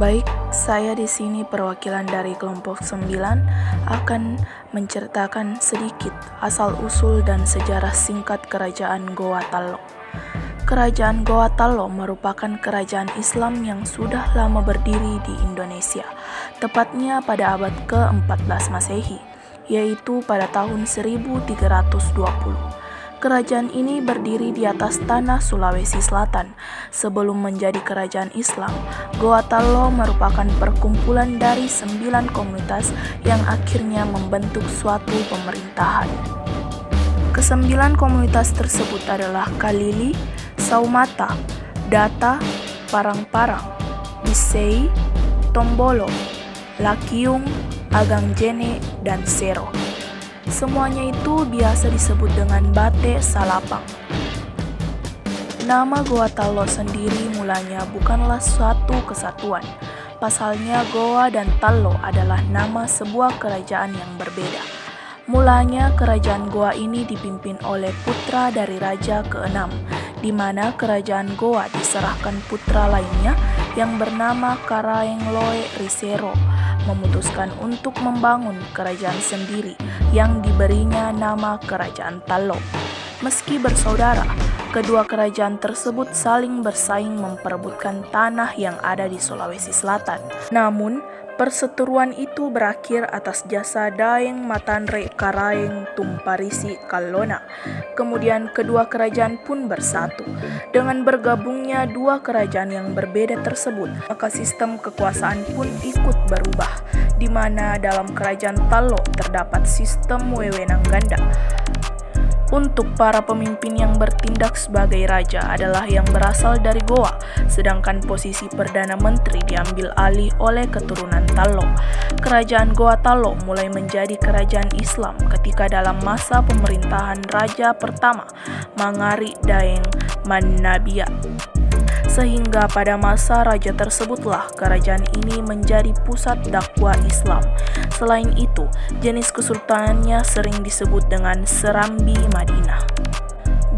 Baik, saya di sini perwakilan dari kelompok 9 akan menceritakan sedikit asal-usul dan sejarah singkat Kerajaan Goa Tallo. Kerajaan Goa Tallo merupakan kerajaan Islam yang sudah lama berdiri di Indonesia, tepatnya pada abad ke-14 Masehi, yaitu pada tahun 1320. Kerajaan ini berdiri di atas tanah Sulawesi Selatan. Sebelum menjadi kerajaan Islam, Goa Tallo merupakan perkumpulan dari 9 komunitas yang akhirnya membentuk suatu pemerintahan. Kesembilan komunitas tersebut adalah Kalili, Saumata, Data, Parang-Parang, Bisei, Tombolo, Lakiung, Agangjene, dan Sero. Semuanya itu biasa disebut dengan Bate Salapang. Nama Goa Tallo sendiri mulanya bukanlah suatu kesatuan. Pasalnya Goa dan Tallo adalah nama sebuah kerajaan yang berbeda. Mulanya kerajaan Goa ini dipimpin oleh putra dari Raja ke-6, di mana kerajaan Goa diserahkan putra lainnya yang bernama Karaengloe Risero, memutuskan untuk membangun kerajaan sendiri yang diberinya nama Kerajaan Tallo. Meski bersaudara, kedua kerajaan tersebut saling bersaing memperebutkan tanah yang ada di Sulawesi Selatan. Namun, perseteruan itu berakhir atas jasa Daeng Matanre Karaeng Tumparisi Kallona. Kemudian kedua kerajaan pun bersatu. Dengan bergabungnya dua kerajaan yang berbeda tersebut, maka sistem kekuasaan pun ikut berubah, di mana dalam kerajaan Tallo terdapat sistem wewenang ganda. Untuk para pemimpin yang bertindak sebagai raja adalah yang berasal dari Goa, sedangkan posisi Perdana Menteri diambil alih oleh keturunan Tallo. Kerajaan Goa Tallo mulai menjadi kerajaan Islam ketika dalam masa pemerintahan Raja pertama Mangari Daeng Mannabia. Sehingga pada masa raja tersebutlah kerajaan ini menjadi pusat dakwah Islam. Selain itu, jenis kesultanannya sering disebut dengan Serambi Madinah.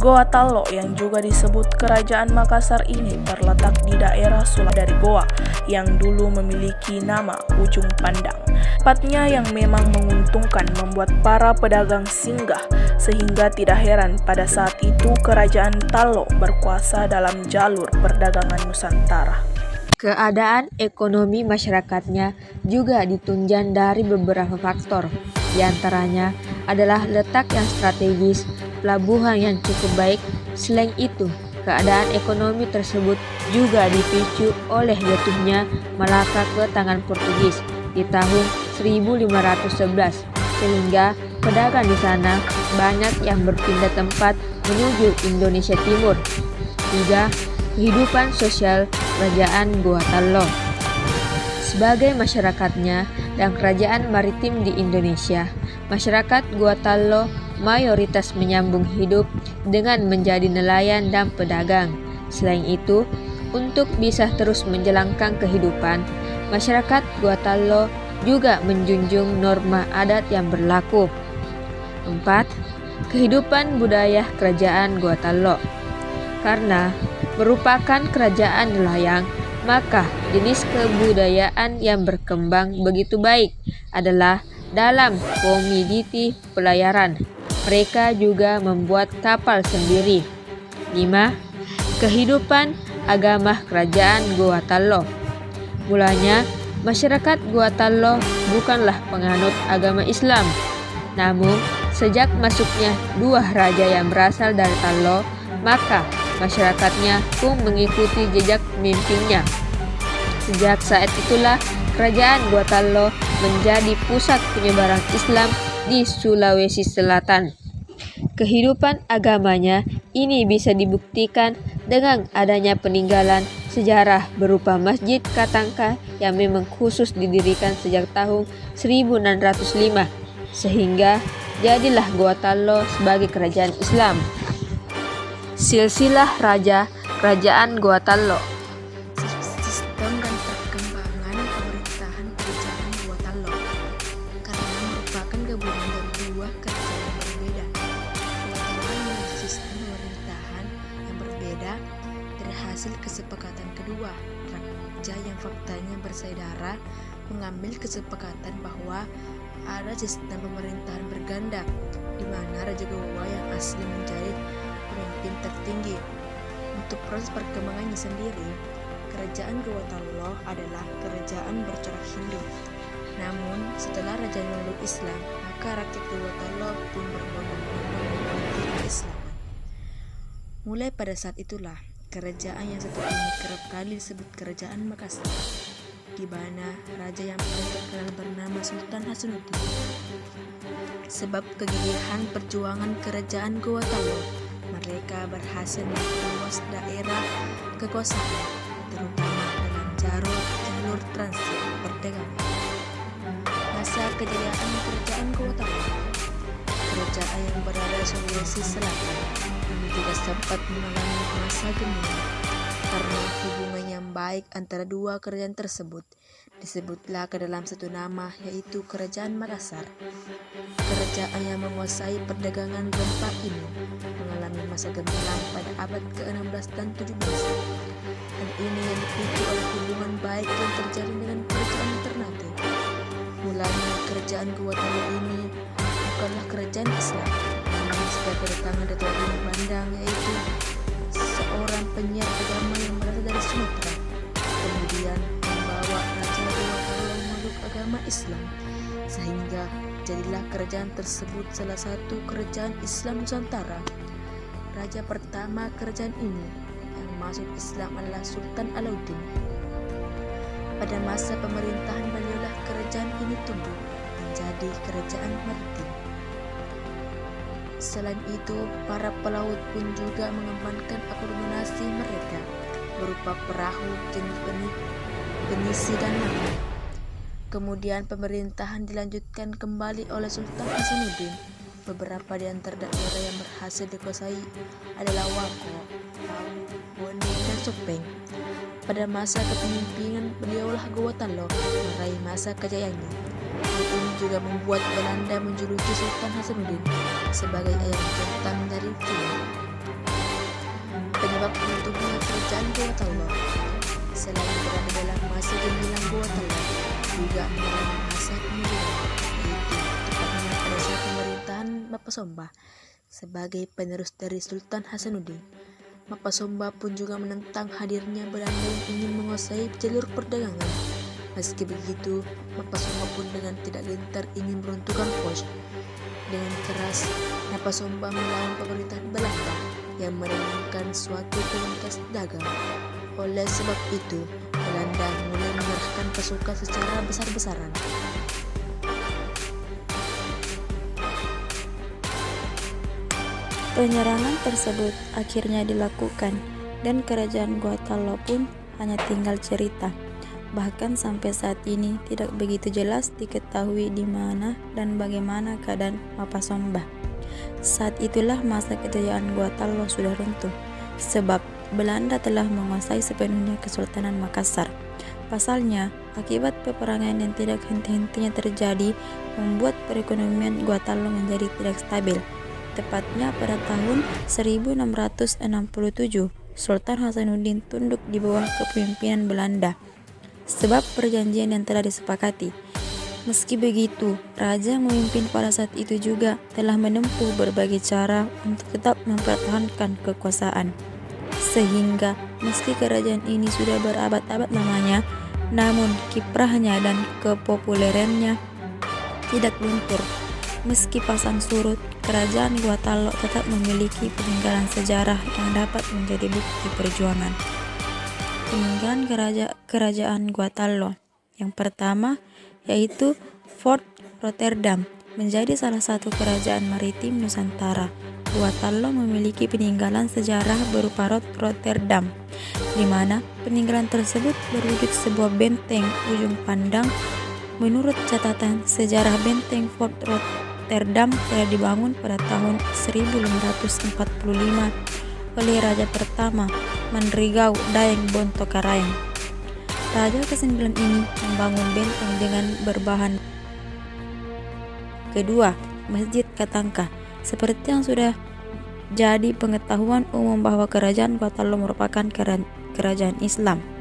Goa Tallo yang juga disebut Kerajaan Makassar ini terletak di daerah Sulawesi dari Goa yang dulu memiliki nama Ujung Pandang. Tepatnya yang memang menguntungkan membuat para pedagang singgah, sehingga tidak heran pada saat itu Kerajaan Tallo berkuasa dalam jalur perdagangan Nusantara. Keadaan ekonomi masyarakatnya juga ditunjang dari beberapa faktor. Di antaranya adalah letak yang strategis, pelabuhan yang cukup baik. Selain itu, keadaan ekonomi tersebut juga dipicu oleh jatuhnya Malaka ke tangan Portugis di tahun 1511, sehingga pedagang di sana banyak yang berpindah tempat menuju Indonesia Timur. 3. Kehidupan sosial Kerajaan Goa Tallo. Sebagai masyarakatnya dan kerajaan maritim di Indonesia, masyarakat Goa Tallo mayoritas menyambung hidup dengan menjadi nelayan dan pedagang. Selain itu, untuk bisa terus menjalankan kehidupan, masyarakat Goa Tallo juga menjunjung norma adat yang berlaku. 4. Kehidupan budaya Kerajaan Goa Tallo. Karena merupakan kerajaan nelayan, maka jenis kebudayaan yang berkembang begitu baik adalah dalam komoditi pelayaran. Mereka juga membuat kapal sendiri. 5. Kehidupan agama Kerajaan Goa Tallo. Mulanya, masyarakat Goa Tallo bukanlah penganut agama Islam. Namun, sejak masuknya dua raja yang berasal dari Tallo, maka masyarakatnya pun mengikuti jejak pemimpinnya. Sejak saat itulah kerajaan Goa Tallo menjadi pusat penyebaran Islam di Sulawesi Selatan. Kehidupan agamanya ini bisa dibuktikan dengan adanya peninggalan sejarah berupa Masjid Katangka yang memang khusus didirikan sejak tahun 1605, sehingga jadilah Goa Tallo sebagai kerajaan Islam. Silsilah Raja Kerajaan Goa Tallo. Sistem dan perkembangan pemerintahan Kerajaan Goa Tallo karena merupakan gabungan dari dua kerajaan yang berbeda. Goa Tallo memiliki sistem pemerintahan yang berbeda terhadap hasil kesepakatan kedua. Raja yang faktanya bersaudara mengambil kesepakatan bahwa ada sistem pemerintahan berganda, di mana Raja Gowa yang asli menjadi pemimpin tertinggi. Untuk proses perkembangannya sendiri, kerajaan Gowa Tallo adalah kerajaan bercorak Hindu. Namun, setelah raja memeluk Islam, maka rakyat Gowa Tallo pun berbondong-bondong mengikuti keislaman. Mulai pada saat itulah, kerajaan yang satu ini kerap kali disebut Kerajaan Makassar, di mana raja yang paling terkenal bernama Sultan Hasanuddin. Sebab kegigihan perjuangan kerajaan Gowa Tallo, mereka berhasil memperluas daerah kekuasaan, terutama dalam jalur transit perdagangan. Masa kejayaan kerajaan Gowa Tallo, kerajaan yang berada di Sulawesi Selatan, ini juga sempat mengalami masa gemilang karena hubungan yang baik antara dua kerajaan tersebut. Disebutlah ke dalam satu nama, yaitu Kerajaan Makassar. Kerajaan yang menguasai perdagangan rempah ini mengalami masa gemilang pada abad ke-16 dan 17. Dan ini yang dipicu oleh hubungan baik yang terjadi dengan kerajaan Ternate. Mulanya kerajaan Gowa Tallo ini bukanlah kerajaan Islam, namun sejak kedatangan Datuk Agung Bandang, yaitu seorang penyiar agama yang berasal dari Sumatera, kemudian membawa Raja Gowa Tallo memeluk agama Islam, sehingga jadilah kerajaan tersebut salah satu kerajaan Islam Nusantara. Raja pertama kerajaan ini yang masuk Islam adalah Sultan Alauddin. Pada masa pemerintahan beliaulah kerajaan ini tumbuh menjadi kerajaan maritim. Selain itu, para pelaut pun juga mengembangkan akomodasi mereka berupa perahu jenis penisi dan nangka. Kemudian pemerintahan dilanjutkan kembali oleh Sultan Hasanuddin. Beberapa di antara daerah yang berhasil dikuasai adalah Wako, Pau, Bone, dan Sopeng. Pada masa kepemimpinan beliaulah Gowa Tallo meraih masa kejayaannya. Hal ini juga membuat Belanda menjuluki Sultan Hasanuddin sebagai ayam jantan dari Cina. Penyebab runtuhnya kerajaan Gowa Tallo, selain berada dalam masa gemilang Gowa Tallo, juga mengalami masa kemudian, yaitu tepatnya pada saat pemerintahan Mapa Sombah sebagai penerus dari Sultan Hasanuddin. Mapa Sombah pun juga menentang hadirnya Belanda yang ingin menguasai jalur perdagangan. Meski begitu, Mapa Sombah pun dengan tidak gentar ingin meruntuhkan pos. Dengan keras, Mapa Sombah melawan pemerintahan Belanda yang menentukan suatu komunitas dagang. Oleh sebab itu, Belanda mulai mengerahkan pasukan secara besar-besaran. Penyerangan tersebut akhirnya dilakukan dan kerajaan Gowa Tallo pun hanya tinggal cerita. Bahkan sampai saat ini tidak begitu jelas diketahui di mana dan bagaimana keadaan Mapa Sombah. Saat itulah masa kejayaan Gowa Tallo sudah runtuh, sebab Belanda telah menguasai sepenuhnya Kesultanan Makassar. Pasalnya, akibat peperangan yang tidak henti-hentinya terjadi membuat perekonomian Gowa Tallo menjadi tidak stabil. Tepatnya pada tahun 1667, Sultan Hasanuddin tunduk di bawah kepemimpinan Belanda sebab perjanjian yang telah disepakati. Meski begitu, raja yang memimpin pada saat itu juga telah menempuh berbagai cara untuk tetap mempertahankan kekuasaan. Sehingga meski kerajaan ini sudah berabad-abad lamanya, namun kiprahnya dan kepopulerannya tidak luntur. Meski pasang surut, kerajaan Gowa Tallo tetap memiliki peninggalan sejarah yang dapat menjadi bukti perjuangan. Peninggalan kerajaan Gowa Tallo yang pertama yaitu Fort Rotterdam, menjadi salah satu kerajaan maritim Nusantara. Gowa Tallo memiliki peninggalan sejarah berupa Fort Rotterdam, di mana peninggalan tersebut berwujud sebuah benteng ujung pandang. Menurut catatan sejarah, benteng Fort Rotterdam telah dibangun pada tahun 1545 oleh Raja pertama Manrigau Daeng Bontokarang. Raja ke-9 ini membangun benteng dengan berbahan. Kedua, Masjid Katangka. Seperti yang sudah jadi pengetahuan umum bahwa kerajaan Gowa Tallo merupakan kerajaan Islam.